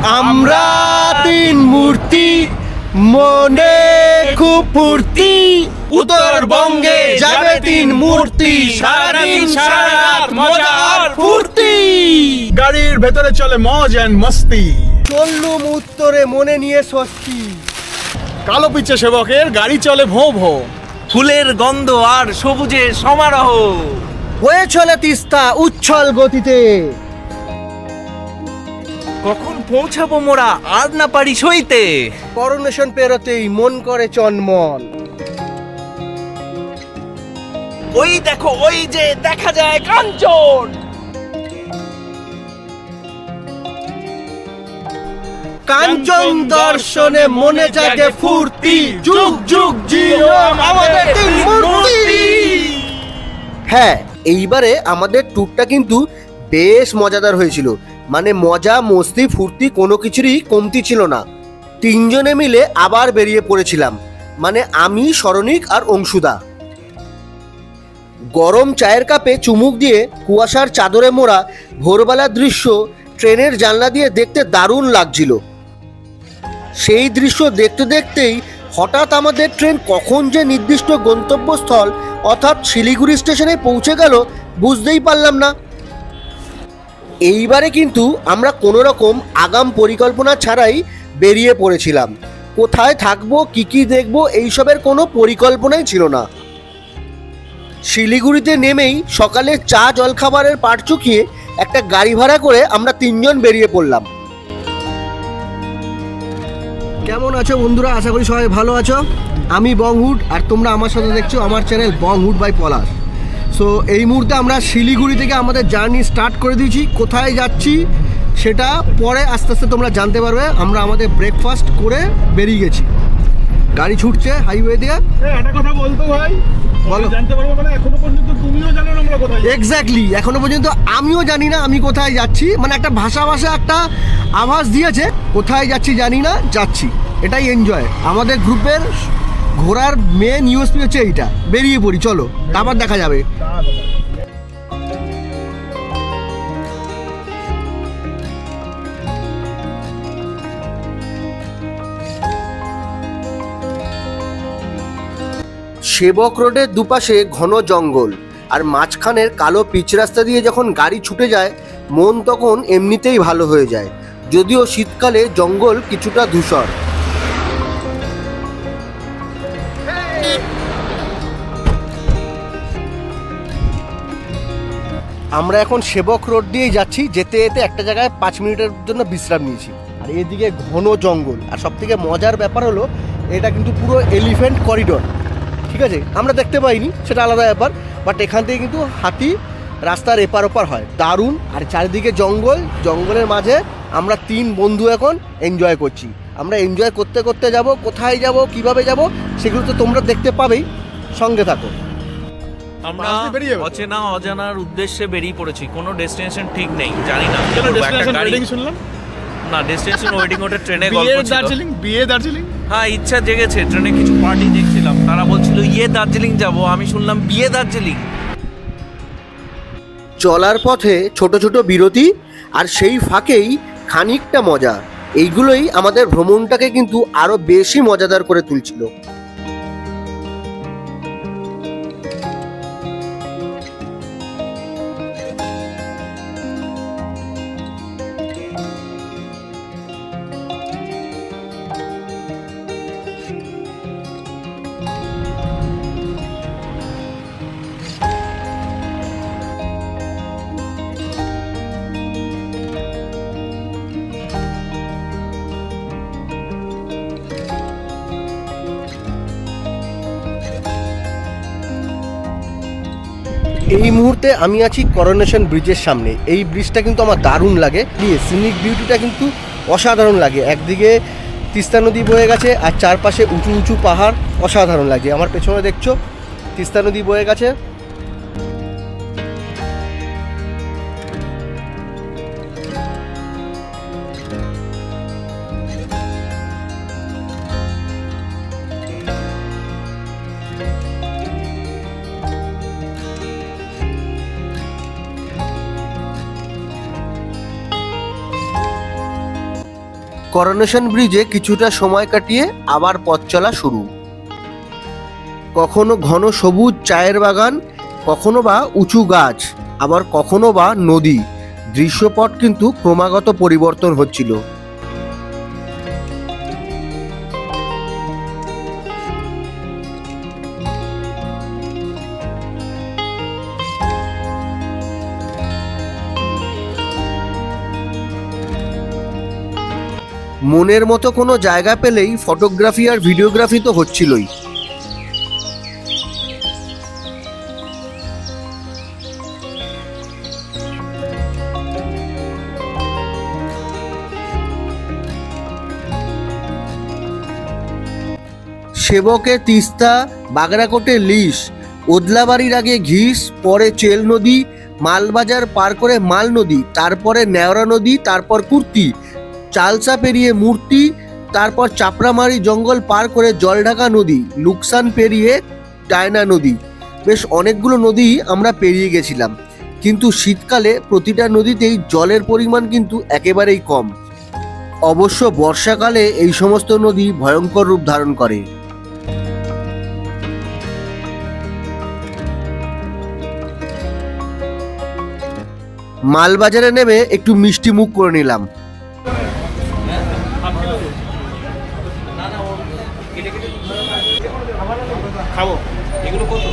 আমরা তিন মূর্তি, মনে খুব ফুর্তি, উত্তরবঙ্গে যাবে তিন মূর্তি, সারাদিন সারা রাত মজা আর ফুর্তি। গাড়ির ভেতরে চলে মজ এন্ড মস্তি, চললুম উত্তরে মনে নিয়ে স্বস্তি। কালো পিচ্ছে সেবকের গাড়ি চলে ভোঁ ভোঁ, ফুলের গন্ধ আর সবুজের সমারোহ, হয়ে চলে তিস্তা উচ্ছল গতিতে। কখন পৌঁছাবো মোরা আর না পারি সইতে, করোনেশন পেরোতেই মন করে চনমন। ওই দেখো ওই যে দেখা যায় কাঞ্চন, কাঞ্চন দর্শনে মনে জাগে ফুর্তি, যুগ যুগ জিও আমাদের তিন মূর্তি। হ্যাঁ, এইবারে আমাদের ট্যুরটা কিন্তু বেশ মজাদার হয়েছিল। মানে মজা মস্তি ফুর্তি কোনো কিছুরই কমতি ছিল না। তিনজনে মিলে আবার বেরিয়ে পড়েছিলাম, মানে আমি, স্মরণিক আর অংশুদা। গরম চায়ের কাপে চুমুক দিয়ে কুয়াশার চাদরে মোড়া ভোরবেলার দৃশ্য ট্রেনের জানলা দিয়ে দেখতে দারুণ লাগছিল। সেই দৃশ্য দেখতে দেখতেই হঠাৎ আমাদের ট্রেন কখন যে নির্দিষ্ট গন্তব্যস্থল অর্থাৎ শিলিগুড়ি স্টেশনে পৌঁছে গেল বুঝতেই পারলাম না। এইবারে কিন্তু আমরা কোনো রকম আগাম পরিকল্পনা ছাড়াই বেরিয়ে পড়েছিলাম। কোথায় থাকবো, কি দেখবো, এইসবের কোনো পরিকল্পনাই ছিল না। শিলিগুড়িতে নেমেই সকালে চা জলখাবারের পাট চুকিয়ে একটা গাড়ি ভাড়া করে আমরা তিনজন বেরিয়ে পড়লাম। কেমন আছো বন্ধুরা? আশা করি সবাই ভালো আছো। আমি বংহুড আর তোমরা আমার সাথে দেখছো আমার চ্যানেল বংহুড বাই পলাশ। সো এই মুহূর্তে আমরা শিলিগুড়ি থেকে আমাদের জার্নি স্টার্ট করে দিয়েছি। কোথায় যাচ্ছি সেটা পরে আস্তে আস্তে তোমরা জানতে পারবে। আমরা আমাদের ব্রেকফাস্ট করে বেরিয়ে গেছি, গাড়ি ছুটছে হাইওয়ে দিয়ে। একটা কথা বলতো ভাই, বলো। জানতে পারবো মানে এখনো পর্যন্ত তুমিও জানো না আমরা কোথায়। এক্স্যাক্টলি, এখনো পর্যন্ত আমিও জানি না আমি কোথায় যাচ্ছি। মানে একটা ভাষা একটা আভাস দিয়েছে, কোথায় যাচ্ছি জানি না, যাচ্ছি। এটাই এনজয়। আমাদের গ্রুপের ঘোরার মেন ইউএসপি হচ্ছে এইটা। বেরিয়ে পড়ি, চলো, তারপর দেখা যাবে। সেবক রোডের দুপাশে ঘন জঙ্গল আর মাঝখানের কালো পিচ রাস্তা দিয়ে যখন গাড়ি ছুটে যায় মন তখন এমনিতেই ভালো হয়ে যায়। যদিও শীতকালে জঙ্গল কিছুটা ধূসর। আমরা এখন সেবক রোড দিয়েই যাচ্ছি। যেতে যেতে একটা জায়গায় 5 মিনিটের জন্য বিশ্রাম নিয়েছি। আর এদিকে ঘন জঙ্গল। আর সব থেকে মজার ব্যাপার হলো এটা কিন্তু পুরো এলিফ্যান্ট করিডোর। ঠিক আছে, আমরা দেখতে পাইনি, সেটা আলাদা ব্যাপার। বাট এখান থেকে কিন্তু হাতি রাস্তার এপার ওপার হয়, দারুণ। আর চারিদিকে জঙ্গল, জঙ্গলের মাঝে আমরা 3 বন্ধু এখন এনজয় করছি। আমরা এনজয় করতে করতে যাব, কোথায় যাব, কিভাবে যাব সেগুলো তো তোমরা দেখতে পাবেই। সঙ্গে থাকো। আমরা অচেনা অজানার উদ্দেশ্যে বেরিয়ে পড়েছি। কোনো ডেস্টিনেশন ঠিক নেই, জানি না। ডেস্টিনেশন ওয়েটিং শুনলাম না, ডেস্টিনেশন ওয়েটিং ওটা ট্রেনে গল্প ছিল। দার্জিলিং। হ্যাঁ, ইচ্ছা জেগেছে। ট্রেনে কিছু পার্টি দেখছিলাম, তারা বলছিল দার্জিলিং যাব। আমি শুনলাম দার্জিলিং। চলার পথে ছোট ছোট বিরতি আর সেই ফাঁকেই খানিকটা মজা, এইগুলোই আমাদের ভ্রমণটাকে কিন্তু আরো বেশি মজাদার করে তুলছিল। এই মুহূর্তে আমি আছি করোনেশন ব্রিজের সামনে। এই ব্রিজটা কিন্তু আমার দারুণ লাগে। সিনিক বিউটিটা কিন্তু অসাধারণ লাগে। একদিকে তিস্তা নদী বয়ে গেছে আর চারপাশে উঁচু উঁচু পাহাড়, অসাধারণ লাগে। আমার পেছনে দেখছো তিস্তা নদী বয়ে গেছে। করোনেশন ব্রিজে কিছুটা সময় কাটিয়ে আবার পথ চলা শুরু। কখনো ঘন সবুজ চায়ের বাগান, কখনো বা উঁচু গাছ, আবার কখনো বা নদী। দৃশ্যপট কিন্তু ক্রমাগত পরিবর্তন হচ্ছিল। মনের মতো কোনো জায়গা পেলেই ফটোগ্রাফি আর ভিডিওগ্রাফি তো হচ্ছিলই। সেবকে তিস্তা, বাগরাকোটে লিস, ওদলাবাড়ির আগে ঘিস, পরে চেল নদী, মালবাজার পার করে মাল নদী, তারপরে নেওড়া নদী, তারপর কুর্তি, চালসা পেরিয়ে মূর্তি, তারপর চাপড়ামারি জঙ্গল পার করে জলঢাকা নদী, লুকসান পেরিয়ে ডায়না নদী। বেশ অনেকগুলো নদী আমরা পেরিয়ে গেছিলাম, কিন্তু শীতকালে প্রতিটা নদীতেই জলের পরিমাণ কিন্তু একেবারেই কম। অবশ্য বর্ষাকালে এই সমস্ত নদী ভয়ঙ্কর রূপ ধারণ করে। মালবাজারে নেমে একটু মিষ্টি মুখ করে নিলাম। খাবো এগুলো কত?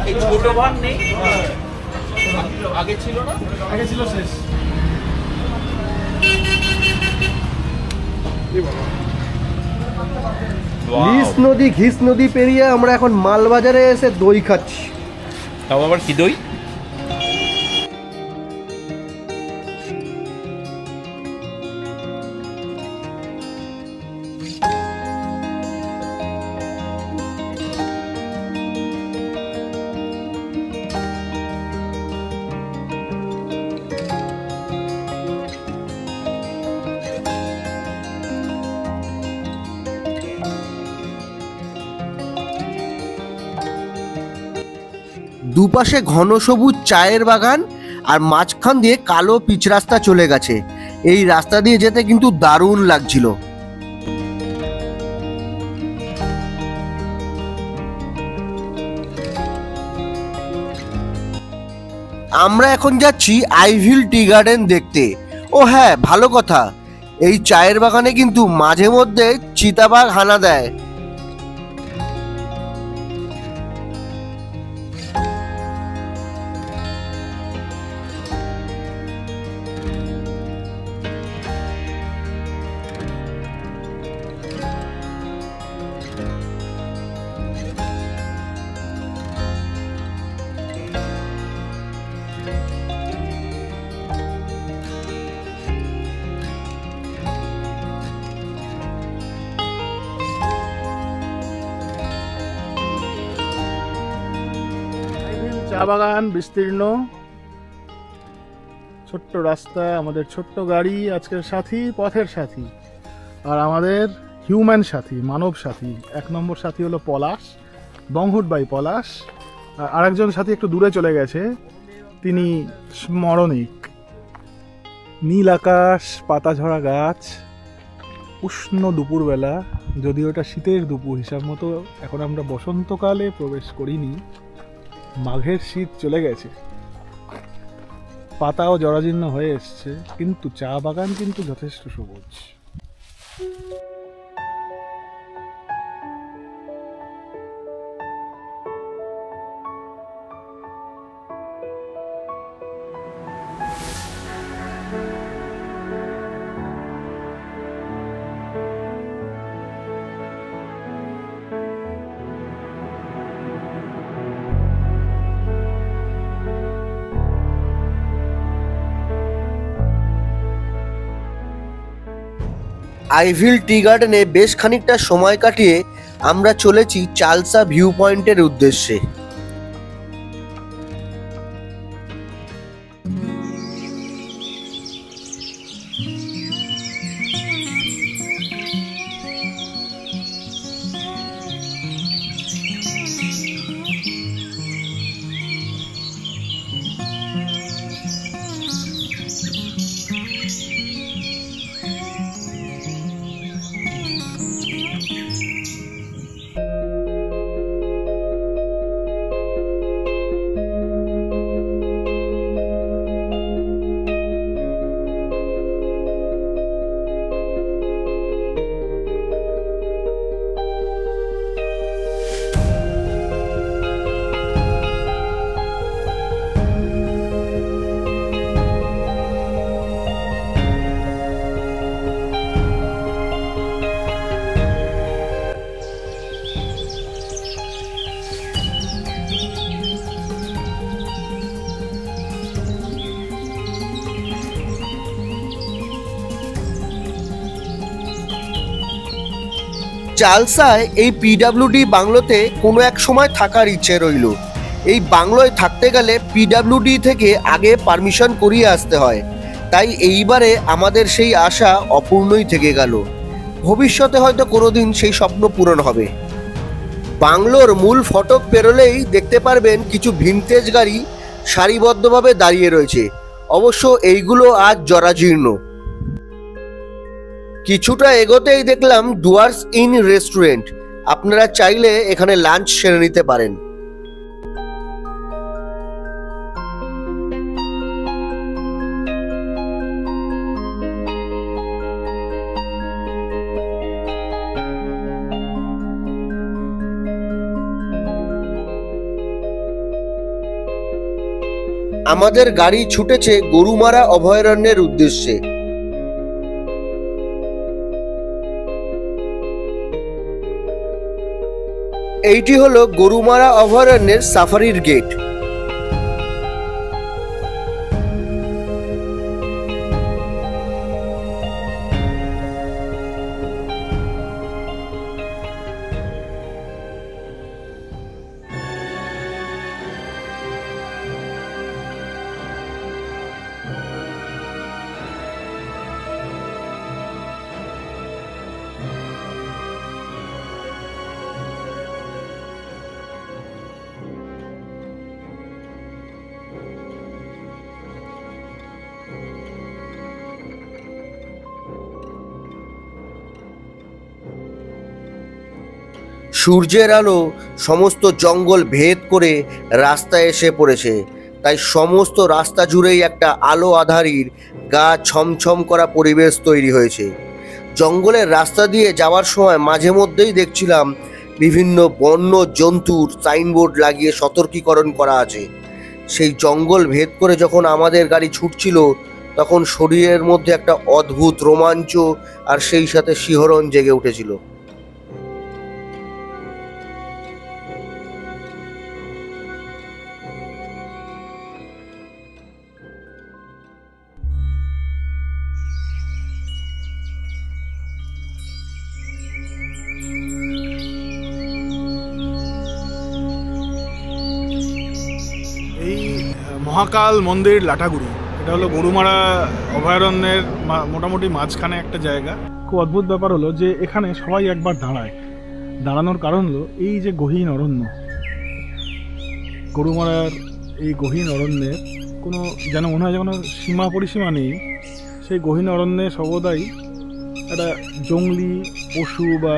এই ছোট ভাত নেই, আগে ছিল না? আগে ছিল, শেষ। লিস নদী, ঘিস নদী পেরিয়ে আমরা এখন মালবাজারে এসে দই খাচ্ছি। তাও আবার কি দই? দুপাশে ঘন সবুজ চায়ের বাগান আর মাঝখান দিয়ে কালো পিচ রাস্তা চলে গেছে। এই রাস্তা দিয়ে যেতে কিন্তু দারুণ লাগছিল। আমরা এখন যাচ্ছি আইভিল টি গার্ডেন দেখতে। ও হ্যাঁ, ভালো কথা, এই চায়ের বাগানে কিন্তু মাঝে মধ্যে চিতাবাঘ হানা দেয়। চা বাগান বিস্তীর্ণ, ছোট্ট রাস্তা, আমাদের ছোট্ট গাড়ি আজকের সাথী, পথের সাথী, আর আমাদের হিউম্যান সাথী, মানব সাথী। 1 নম্বর সাথী হলো পলাশ, বংহুট বাই পলাশ। আর আরেকজন সাথী একটু দূরে চলে গেছে, তিনি স্মরণিক। নীল আকাশ, পাতা ঝরা গাছ, উষ্ণ দুপুরবেলা, যদিও এটা শীতের দুপুর হিসাব মতো। এখন আমরা বসন্তকালে প্রবেশ করিনি, মাঘের শীত চলে গেছে, পাতাও জরাজীর্ণ হয়ে এসছে, কিন্তু চা বাগান কিন্তু যথেষ্ট সবুজ। আইভিল টি গার্ডেনে বেশ খানিকটা সময় কাটিয়ে আমরা চলেছি চালসা ভিউ পয়েন্টের উদ্দেশ্যে। চালসায় এই পিডাব্লিউডি বাংলোতে কোনো এক সময় থাকার ইচ্ছে রইল। এই বাংলোয় থাকতে গেলে পিডাব্লিউডি থেকে আগে পারমিশন করিয়ে আসতে হয়, তাই এইবারে আমাদের সেই আশা অপূর্ণই থেকে গেল। ভবিষ্যতে হয়তো কোনোদিন সেই স্বপ্ন পূরণ হবে। বাংলোর মূল ফটক পেরোলেই দেখতে পারবেন কিছু ভিনটেজ গাড়ি সারিবদ্ধভাবে দাঁড়িয়ে রয়েছে। অবশ্য এইগুলো আজ জরাজীর্ণ। কিছুটা এগোতেই দেখলাম ডুয়ার্স ইন রেস্টুরেন্ট। আপনারা চাইলে এখানে লাঞ্চ সেরে নিতে পারেন। আমাদের গাড়ি ছুটেছে গরুমারা অভয়ারণ্যের উদ্দেশ্যে। এইটি হলো গরুমারা অভয়ারণ্যের সাফারির গেট। সূর্যের আলো সমস্ত জঙ্গল ভেদ করে রাস্তায় এসে পড়েছে, তাই সমস্ত রাস্তা জুড়েই একটা আলো আঁধারির গা ছমছম করা পরিবেশ তৈরি হয়েছে। জঙ্গলের রাস্তা দিয়ে যাওয়ার সময় মাঝে মধ্যেই দেখছিলাম বিভিন্ন বন্য জন্তুর সাইনবোর্ড লাগিয়ে সতর্কীকরণ করা আছে। সেই জঙ্গল ভেদ করে যখন আমাদের গাড়ি ছুটছিল তখন শরীরের মধ্যে একটা অদ্ভুত রোমাঞ্চ আর সেই সাথে শিহরণ জেগে উঠেছিল। মহাকাল মন্দির লাটাগুড়ি, এটা হলো গরুমারা অভয়ারণ্যের মোটামুটি মাঝখানে একটা জায়গা। খুব অদ্ভুত ব্যাপার হলো যে এখানে সবাই একবার দাঁড়ায়। দাঁড়ানোর কারণ হলো এই যে গহীন অরণ্য, গরুমারার এই গহীন অরণ্যের কোনো যেন মনে হয় কোনো সীমা পরিসীমা নেই। সেই গহীন অরণ্যে সর্বদাই একটা জঙ্গলি পশু বা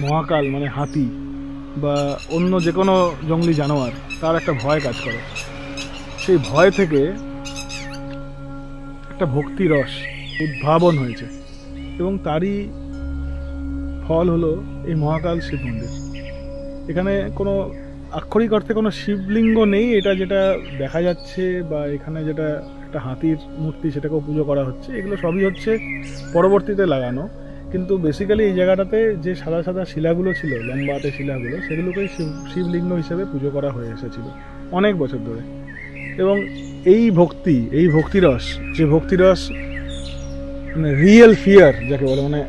মহাকাল মানে হাতি বা অন্য যে কোনো জঙ্গলি জানোয়ার তার একটা ভয় কাজ করে। সেই ভয় থেকে একটা ভক্তি রস উদ্ভাবন হয়েছে এবং তারই ফল হলো এই মহাকাল শিব মন্দির। এখানে কোনো আক্ষরিক অর্থে কোনো শিবলিঙ্গ নেই, এটা যেটা দেখা যাচ্ছে বা এখানে যেটা একটা হাতির মূর্তি সেটাকেও পুজো করা হচ্ছে, এগুলো সবই হচ্ছে পরবর্তীতে লাগানো। কিন্তু বেসিক্যালি এই জায়গাটাতে যে সাদা সাদা শিলাগুলো ছিল, লম্বাটে শিলাগুলো, সেগুলোকেই শিবলিঙ্গ হিসেবে পুজো করা হয়ে এসেছিল অনেক বছর ধরে। এবং এই ভক্তিরস, যে ভক্তিরস মানে রিয়েল ফিয়ার যাকে বলে, মানে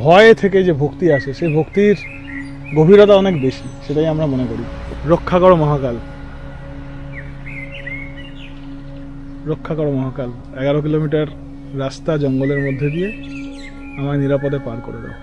ভয় থেকে যে ভক্তি আসে, সেই ভক্তির গভীরতা অনেক বেশি, সেটাই আমরা মনে করি। রক্ষা করো মহাকাল, রক্ষা করো মহাকাল। 11 কিলোমিটার রাস্তা জঙ্গলের মধ্যে দিয়ে আমায় নিরাপদে পার করে দাও।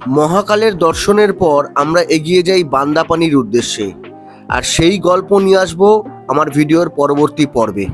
মহাকালের দর্শনের পর আমরা এগিয়ে যাই বান্দাপানির উদ্দেশ্যে, আর সেই গল্প নিয়ে আসবো আমার ভিডিওর পরবর্তী পর্বে।